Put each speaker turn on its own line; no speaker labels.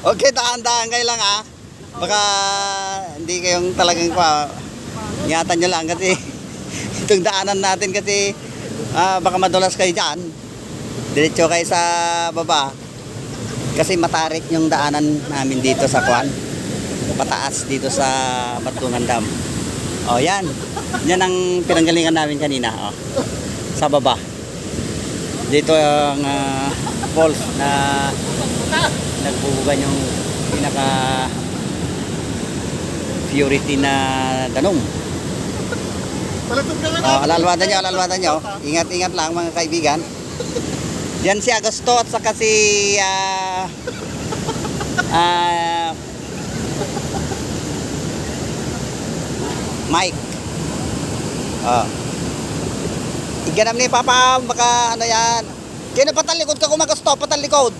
Okay, daan-daan kayo lang ah. Baka hindi kayong talagang ingatan nyo lang kasi itong daanan natin kasi baka madulas kayo dyan. Diretso kayo sa baba. Kasi matarik yung daanan namin dito sa Kwan. Pataas dito sa Batungan Dam. O yan. Yan ang pinanggalingan namin kanina. O. Sa baba. Dito ang falls na nagbubugan yung pinaka purity na danong. Alalwatan nyo. Ingat-ingat lang mga kaibigan. Yan si Agosto at saka si Mike. Iganam ni Papa, baka ano yan. Kaya patalikod ka kung mag-stop, patalikod.